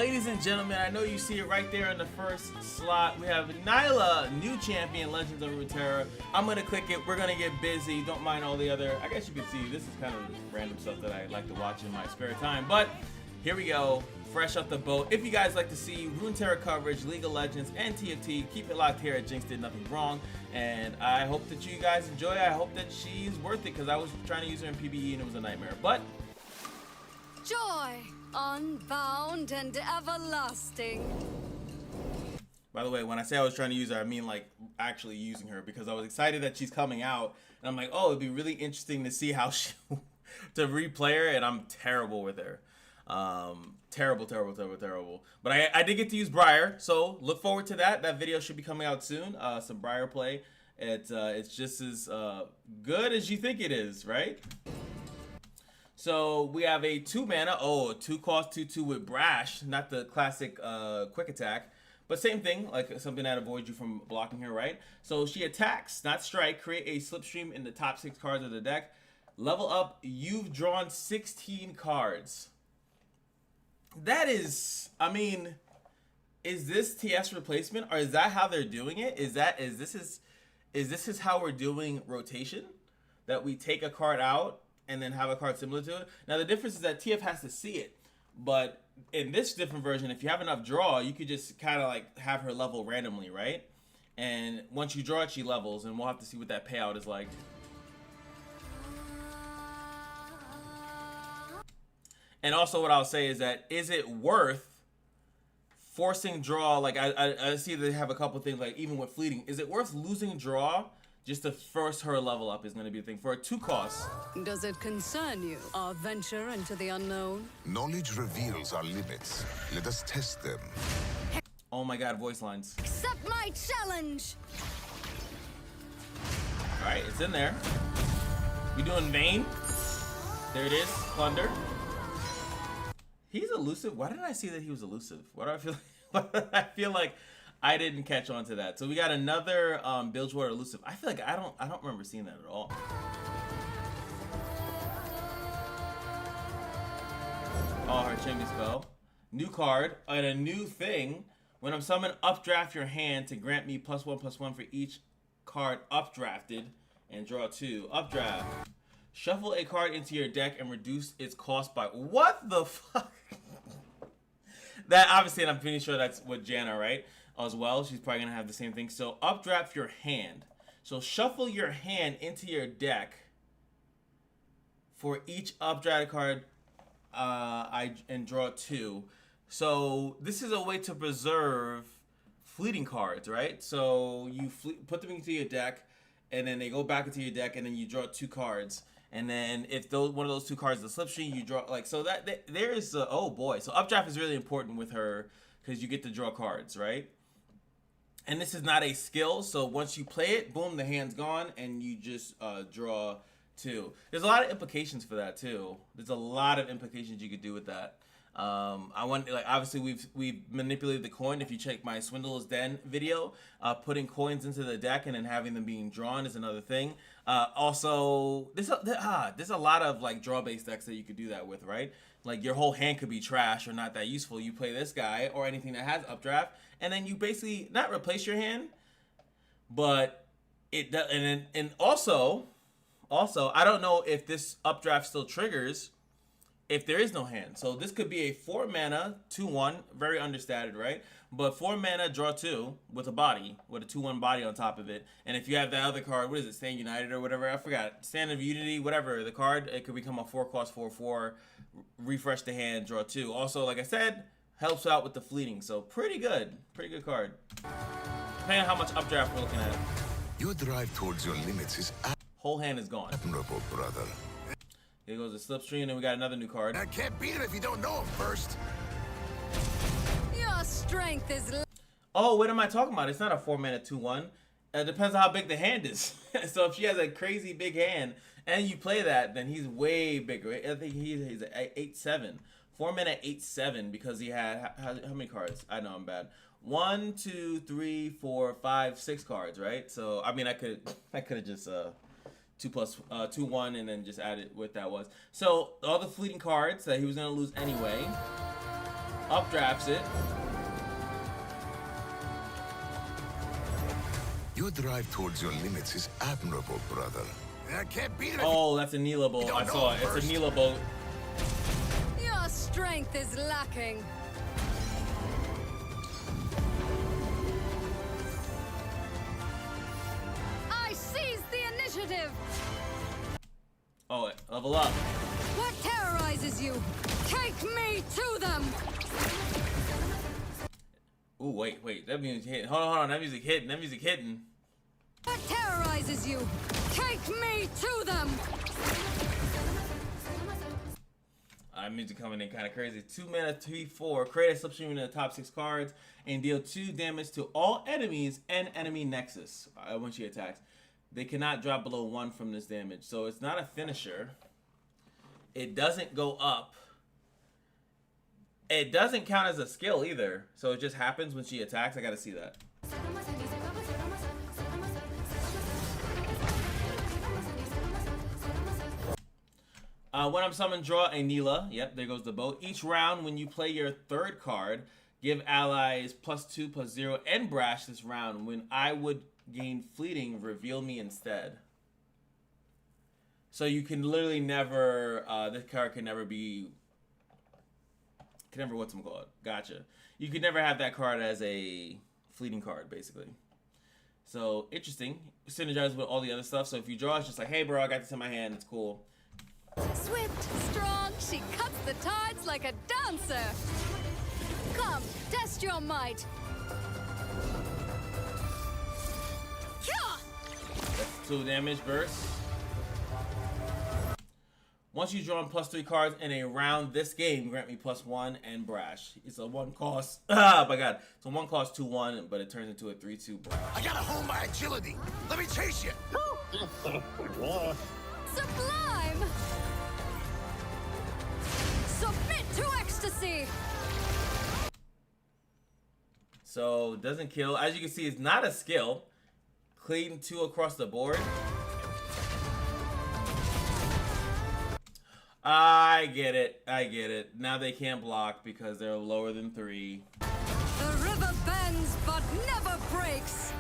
Ladies and gentlemen, I know you see it right there in the first slot. We have Nyla, new champion, Legends of Runeterra. I'm gonna click it. We're gonna get busy. Don't mind all the other. I guess you can see this is kind of just random stuff that I like to watch in my spare time. But here we go, fresh off the boat. If you guys like to see Runeterra coverage, League of Legends, and TFT, keep it locked here at Jinx Did Nothing Wrong. And I hope that you guys enjoy. I hope that she's worth it because I was trying to use her in PBE and it was a nightmare. But joy, unbound and everlasting. by the way, when I say I was trying to use her, I mean like actually using her because I was excited that she's coming out. And I'm like, oh, it'd be really interesting to see how she to replay her, and I'm terrible with her. Terrible. But I did get to use Briar, so look forward to that. That video should be coming out soon. Some Briar play. It's just as good as you think it is, right? So we have a 2 mana, 2 cost 2/2 with Brash, not the classic quick attack, but same thing, like something that avoids you from blocking her, right? So she attacks, not strike, create a slipstream in the top 6 cards of the deck. Level up, you've drawn 16 cards. That is, I mean, is this TS replacement, or is that how they're doing it? Is this how we're doing rotation? That we take a card out and then have a card similar to it? Now the difference is that TF has to see it, but in this different version, if you have enough draw, you could just kind of like have her level randomly, right? And once you draw it, she levels, and we'll have to see what that payout is like. And also what I'll say is that, is it worth forcing draw? Like I see they have a couple things, like even with fleeting, is it worth losing draw just to force her level up is going to be the thing for a 2 cost? Does it concern you, our venture into the unknown? Knowledge reveals our limits. Let us test them. Oh my god, voice lines. Accept my challenge! Alright, it's in there. We doing Vayne? There it is, Plunder. He's elusive. Why didn't I see that he was elusive? Why do I feel I feel like I didn't catch on to that. So we got another Bilgewater elusive. I feel like I don't remember seeing that at all. Oh, her changing spell. New card and a new thing. When I'm summoned, updraft your hand to grant me +1/+1 for each card updrafted and draw 2. Updraft. Shuffle a card into your deck and reduce its cost by... What the fuck? That obviously, and I'm pretty sure that's with Janna, right? As well, she's probably gonna have the same thing. So updraft your hand. So shuffle your hand into your deck for each updrafted card and draw 2. So this is a way to preserve fleeting cards, right? So you put them into your deck, and then they go back into your deck, and then you draw 2 cards. And then if one of those 2 cards is a slipstream, you draw, like, so that there is oh boy. So updraft is really important with her because you get to draw cards, right? And this is not a skill, so once you play it, boom, the hand's gone, and you just draw 2. There's a lot of implications for that too. There's a lot of implications you could do with that. I want, like, obviously we've manipulated the coin. If you check my Swindler's Den video, putting coins into the deck and then having them being drawn is another thing. Also, there's a lot of like draw-based decks that you could do that with, right? Like your whole hand could be trash or not that useful. You play this guy or anything that has updraft, and then you basically not replace your hand, but it does. And also, I don't know if this updraft still triggers if there is no hand. So this could be a 4 mana 2/1, very understated, right? But 4 mana draw 2 with a body, with a 2/1 body on top of it. And if you have that other card, what is it, Stand United or whatever, I forgot, Stand of Unity, whatever the card, it could become a 4 cost 4/4, refresh the hand, draw 2. Also, like I said, helps out with the fleeting. So pretty good card. Depending on how much updraft we're looking at. Your drive towards your limits is Whole hand is gone. admirable, brother. Here goes the slipstream, and we got another new card. I can't beat it if you don't know him first. Your strength is... Oh, what am I talking about? It's not a 4 mana 2/1. It depends on how big the hand is. So if she has a crazy big hand and you play that, then he's way bigger. I think he's 8/7. 4 mana 8/7 because he had how many cards? I know I'm bad. 1, 2, 3, 4, 5, 6 cards, right? So I mean, I could have just 2/1 and then just added what that was. So all the fleeting cards that he was gonna lose anyway. Updrafts it. Your drive towards your limits is admirable, brother. I can't beat it. Oh, that's a Nila bolt. I saw it. It's a Nila bolt. Your strength is lacking. I seize the initiative. Oh, level up. What terrorizes you? Take me to them. Ooh, wait. That music hitting. Hold on. That music hitting. What terrorizes you? Take me to them. Music coming in kind of crazy. 2 mana, 3/4. Create a slipstream in the top 6 cards and deal 2 damage to all enemies and enemy nexus when she attacks. They cannot drop below 1 from this damage. So it's not a finisher. It doesn't go up. It doesn't count as a skill either. So it just happens when she attacks. I gotta see that. When I'm summoned, draw a Nila. Yep, there goes the boat. Each round, when you play your 3rd card, give allies +2/+0 and brash this round. When I would gain fleeting, reveal me instead. So you can literally never, this card can never be, what's it called? Gotcha. You could never have that card as a fleeting card, basically. So, interesting. Synergize with all the other stuff. So if you draw, it's just like, hey bro, I got this in my hand, it's cool. Swift, strong, she cuts the tides like a dancer. Come, test your might. That's 2 damage burst. Once you draw +3 cards in a round this game, grant me +1 and brash. It's a 1 cost. Ah, my god. It's a 1 cost 2/1, but it turns into a 3/2 brash. I gotta hold my agility. Let me chase you. Sublime! Submit to ecstasy! So, doesn't kill. As you can see, it's not a skill. Clean 2 across the board. I get it. Now they can't block because they're lower than 3. The river bends but never breaks.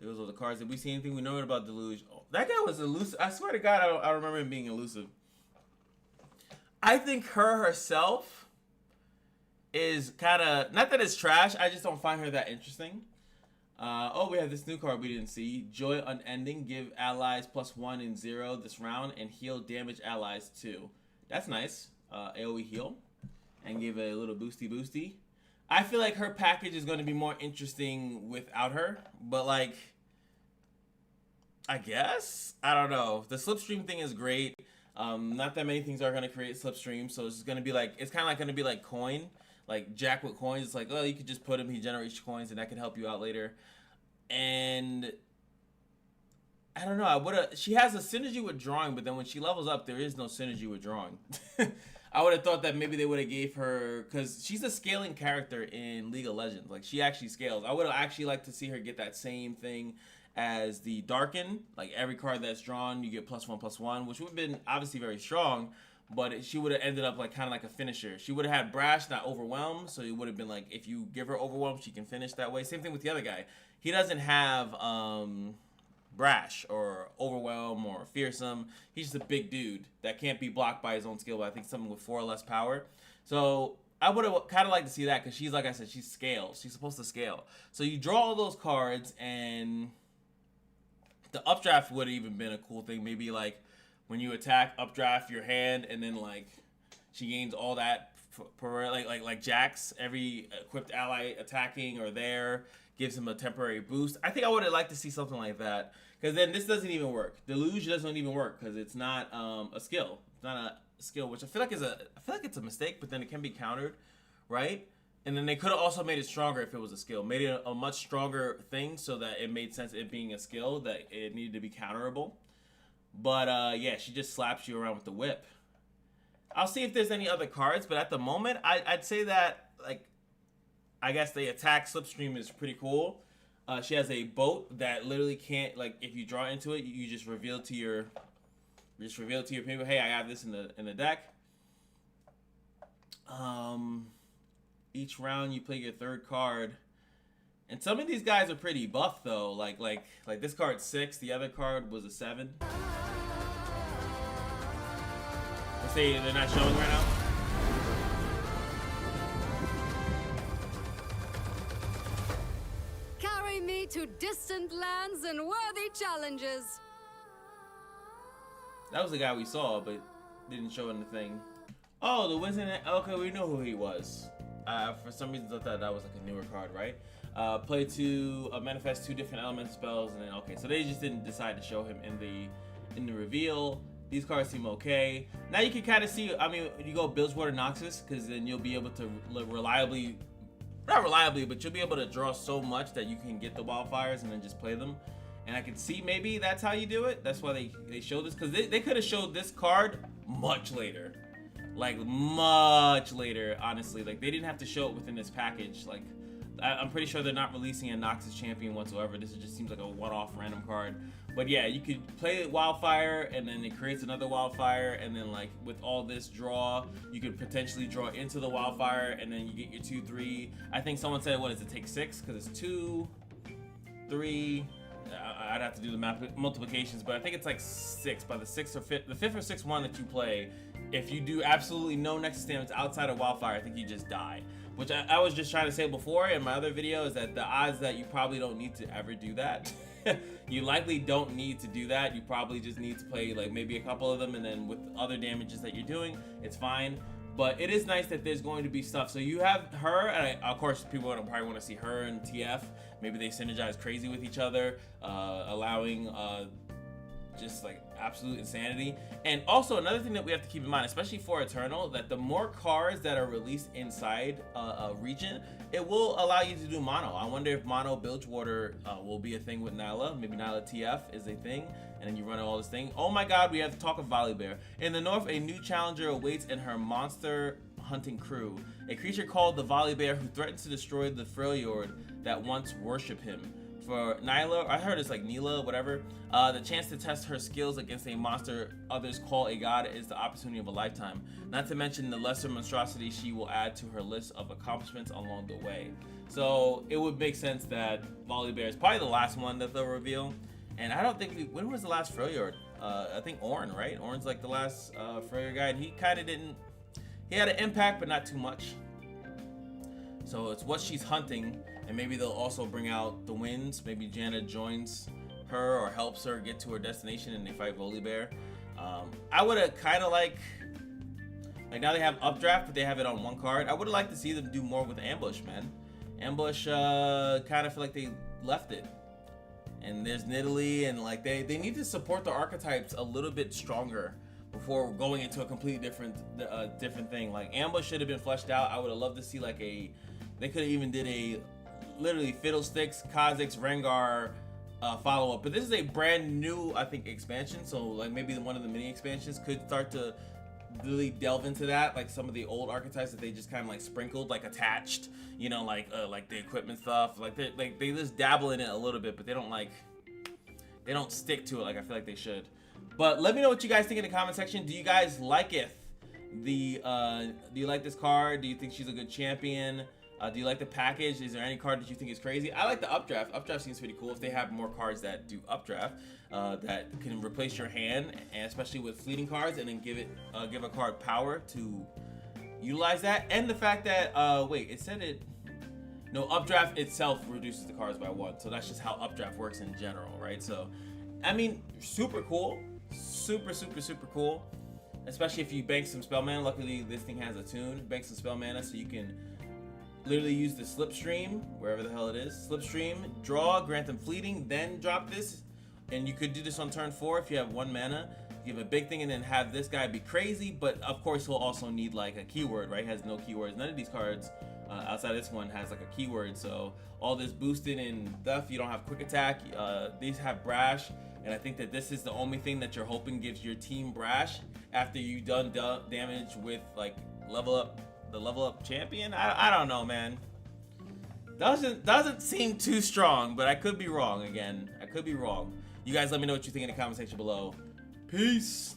Those are the cards. Did we see anything we know about Deluge? Oh, that guy was elusive. I swear to God, I remember him being elusive. I think her herself is kind of, not that it's trash, I just don't find her that interesting. Oh, we have this new card we didn't see. Joy Unending. Give allies +1 and 0 this round and heal damage allies too. That's nice. AoE heal. And give a little boosty. I feel like her package is going to be more interesting without her. But like, I guess? I don't know. The slipstream thing is great. Not that many things are going to create slipstream. So it's going to be like, it's kind of like going to be like coin. Like Jack with coins, it's like, oh, you could just put him, he generates coins, and that can help you out later. And I don't know, she has a synergy with drawing, but then when she levels up, there is no synergy with drawing. I would have thought that maybe they would have gave her, because she's a scaling character in League of Legends. Like, she actually scales. I would have actually liked to see her get that same thing as the Darken. Like, every card that's drawn, you get +1/+1, which would have been obviously very strong. But she would have ended up like kind of like a finisher. She would have had Brash, not Overwhelm. So it would have been like, if you give her Overwhelm, she can finish that way. Same thing with the other guy. He doesn't have Brash or Overwhelm or Fearsome. He's just a big dude that can't be blocked by his own skill. But I think something with 4 or less power. So I would have kind of liked to see that because she's, like I said, she scales. She's supposed to scale. So you draw all those cards, and the updraft would have even been a cool thing. Maybe like, when you attack, updraft your hand, and then like she gains all that per like Jax, every equipped ally attacking or there gives him a temporary boost. I think I would have liked to see something like that, because then this doesn't even work. Deluge doesn't even work because it's not a skill. It's not a skill, which I feel like it's a mistake, but then it can be countered, right? And then they could have also made it stronger if it was a skill. Made it a much stronger thing so that it made sense, it being a skill, that it needed to be counterable. But, yeah, she just slaps you around with the whip. I'll see if there's any other cards, but at the moment, I'd say that, like, I guess the attack slipstream is pretty cool. She has a boat that literally can't, like, if you draw into it, you just reveal to your people, hey, I have this in the deck. Each round you play your third card. And some of these guys are pretty buff though. Like this card's 6, the other card was a 7. Let's say they're not showing right now. Carry me to distant lands and worthy challenges. That was the guy we saw, but didn't show anything. Oh, the wizard. Okay, we know who he was. For some reason, I thought that was like a newer card, right? Play to manifest 2 different elemental spells, and then okay, so they just didn't decide to show him in the reveal. These cards seem okay. Now you can kind of see. I mean, you go Bilgewater Noxus, because then you'll be able to reliably, not reliably, but you'll be able to draw so much that you can get the wildfires and then just play them. And I can see maybe that's how you do it. That's why they showed this, because they could have showed this card much later. Like much later, honestly. Like they didn't have to show it within this package. Like I'm pretty sure they're not releasing a Noxus champion whatsoever. This just seems like a one-off random card. But yeah, you could play Wildfire, and then it creates another Wildfire, and then like with all this draw, you could potentially draw into the Wildfire, and then you get your 2/3. I think someone said, what does it take 6? Because it's 2, 3. I'd have to do the multiplications, but I think it's like 6. By the 6th or 5th, the 5th or 6th one that you play, if you do absolutely no Nexus damage outside of Wildfire, I think you just die. Which I was just trying to say before in my other video is that the odds that you probably don't need to ever do that. You likely don't need to do that. You probably just need to play like maybe a couple of them, and then with other damages that you're doing, it's fine. But it is nice that there's going to be stuff. So you have her, and of course people probably want to see her and TF. Maybe they synergize crazy with each other, allowing just like absolute insanity. And also another thing that we have to keep in mind, especially for Eternal, that the more cards that are released inside a region, it will allow you to do mono. I wonder if mono Bilgewater will be a thing with Nyla. Maybe Nyla TF is a thing, and then you run all this thing. Oh my god, we have to talk of Volibear. In the north, a new challenger awaits in her monster hunting crew. A creature called the Volibear who threatens to destroy the Freljord that once worshipped him. For Nyla, I heard it's like Nila, whatever, the chance to test her skills against a monster others call a god is the opportunity of a lifetime. Not to mention the lesser monstrosity she will add to her list of accomplishments along the way. So it would make sense that Volibear is probably the last one that they'll reveal. And I don't think when was the last Freljord? I think Ornn, right? Ornn's like the last Freljord guy, and he kind of didn't, he had an impact, but not too much. So it's what she's hunting, and maybe they'll also bring out the winds. Maybe Janna joins her or helps her get to her destination, and they fight Volibear. I would have kind of like now they have Updraft, but they have it on one card. I would have liked to see them do more with Ambush, man. Ambush kind of feel like they left it. And there's Nidalee, and like they need to support the archetypes a little bit stronger before going into a completely different thing. Like Ambush should have been fleshed out. I would have loved to see like they could have even did a literally Fiddlesticks, Kha'Zix, Rengar follow-up. But this is a brand new, I think, expansion. So like maybe one of the mini expansions could start to really delve into that, like some of the old archetypes that they just kind of like sprinkled, like attached, you know, like the equipment stuff. Like they just dabble in it a little bit, but they don't stick to it like I feel like they should. But let me know what you guys think in the comment section. Do you guys like it? Do you like this card? Do you think she's a good champion? Do you like the package? Is there any card that you think is crazy? I like the Updraft. Updraft seems pretty cool. If they have more cards that do Updraft, that can replace your hand, and especially with fleeting cards, and then give a card power to utilize that. And the fact that wait, it said it. No, Updraft itself reduces the cards by 1. So that's just how Updraft works in general, right? So, I mean, super cool. Super cool. Especially if you bank some spell mana. Luckily, this thing has a tune. Bank some spell mana so you can literally use the Slipstream, wherever the hell it is. Slipstream, draw, grant them fleeting, then drop this. And you could do this on turn 4 if you have 1 mana. Give a big thing and then have this guy be crazy. But of course, he'll also need like a keyword, right? He has no keywords. None of these cards outside of this one has like a keyword. So all this boosted and stuff, you don't have quick attack. These have brash. And I think that this is the only thing that you're hoping gives your team brash after you've done damage with like the level up champion. I don't know, man. Doesn't seem too strong, but I could be wrong again. I could be wrong. You guys let me know what you think in the comment section below. Peace.